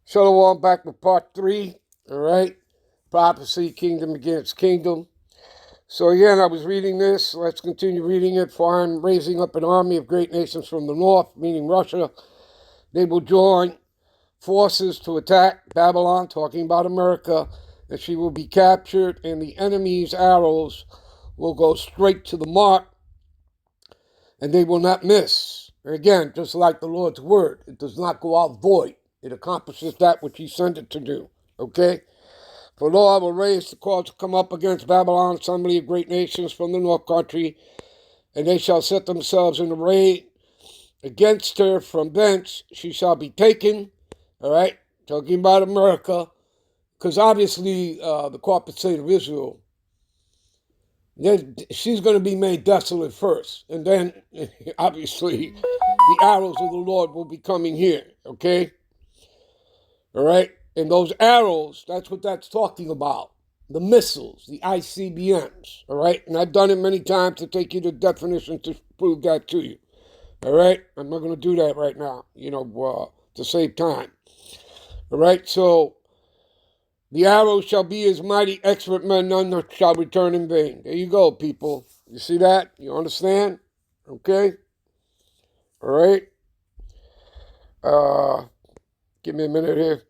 Shalom, back with part 3, all right? Prophecy, kingdom against kingdom. So again, I was reading this. Let's continue reading it. For I am raising up an army of great nations from the north, meaning Russia. They will join forces to attack Babylon, talking about America, and she will be captured, and the enemy's arrows will go straight to the mark, and they will not miss. And again, just like the Lord's word, it does not go out void. It accomplishes that which he sent it to do. Okay? For lo, I will raise the cause to come up against Babylon, assembly of great nations from the north country, and they shall set themselves in array against her. From thence she shall be taken. All right? Talking about America, because obviously the corporate state of Israel, she's going to be made desolate first. And then, obviously, the arrows of the Lord will be coming here. Okay? All right? And those arrows, that's what that's talking about. The missiles, the ICBMs. All right? And I've done it many times to take you to definition to prove that to you. All right? I'm not going to do that right now, to save time. All right? So, the arrows shall be as mighty expert men, none shall return in vain. There you go, people. You see that? You understand? Okay? All right? Give me a minute here.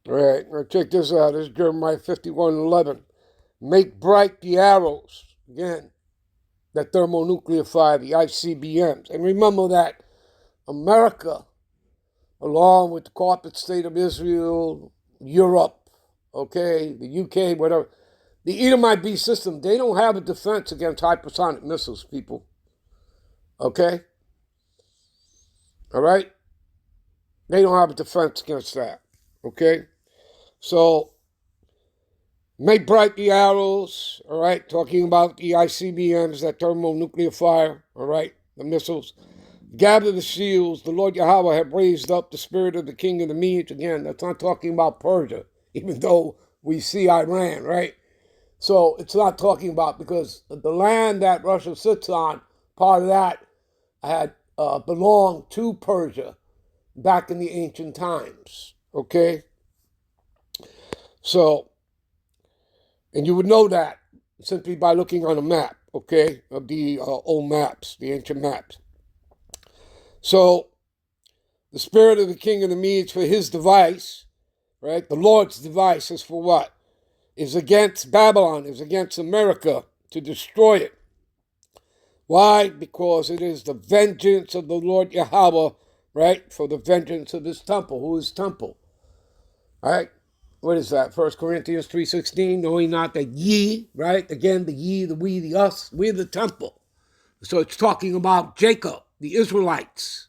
All right, now check this out. This is Jeremiah 51:11. Make bright the arrows, again, that thermonuclear fire, the ICBMs. And remember that America, along with the corporate state of Israel, Europe, okay, the UK, whatever, the Edomite B system, they don't have a defense against hypersonic missiles, people. Okay? All right? They don't have a defense against that. Okay? So, make bright the arrows, all right? Talking about the ICBMs, that thermonuclear fire, all right? The missiles. Gather the shields. The Lord Yahweh have raised up the spirit of the king of the Medes. Again, that's not talking about Persia, even though we see Iran, right? So it's not talking about, because the land that Russia sits on, part of that had belonged to Persia back in the ancient times, okay? So, and you would know that simply by looking on a map, okay, of the old maps, the ancient maps. So, the spirit of the king of the Medes for his device, right? The Lord's device is for what? Is against Babylon, is against America, to destroy it. Why? Because it is the vengeance of the Lord Yahweh, right? For the vengeance of his temple. Who is temple? All right? What is that? 1 Corinthians 3:16, knowing not that ye, right? Again, the ye, the we, the us, we're the temple. So it's talking about Jacob, the Israelites.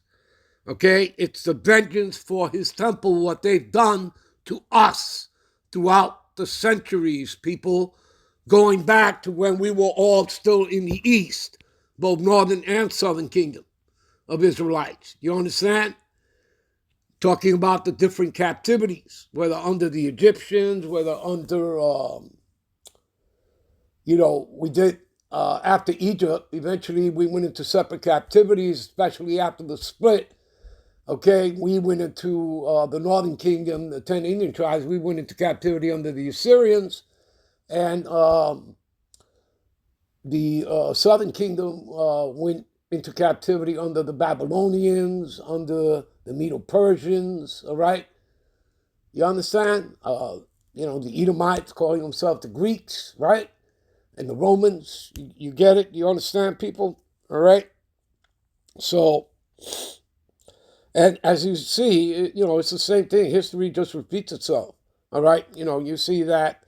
Okay? It's the vengeance for his temple, what they've done to us throughout the centuries, people, going back to when we were all still in the east, both northern and southern kingdom of Israelites. You understand? Talking about the different captivities, whether under the Egyptians, whether under, we did, after Egypt, eventually we went into separate captivities, especially after the split. Okay, we went into the northern kingdom, the 10 Indian tribes, we went into captivity under the Assyrians, and the southern kingdom went into captivity under the Babylonians, under the Medo-Persians, all right? You understand? The Edomites calling themselves the Greeks, right? And the Romans, you get it? You understand, people? All right? So, and as you see, it's the same thing. History just repeats itself, all right? You see that,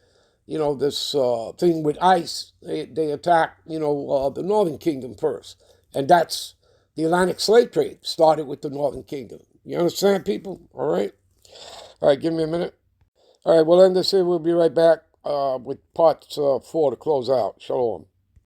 this thing with ICE, they attacked, the Northern Kingdom first. And that's the Atlantic slave trade started with the Northern Kingdom. You understand, people? All right? All right, give me a minute. All right, we'll end this here. We'll be right back with part 4 to close out. Shalom.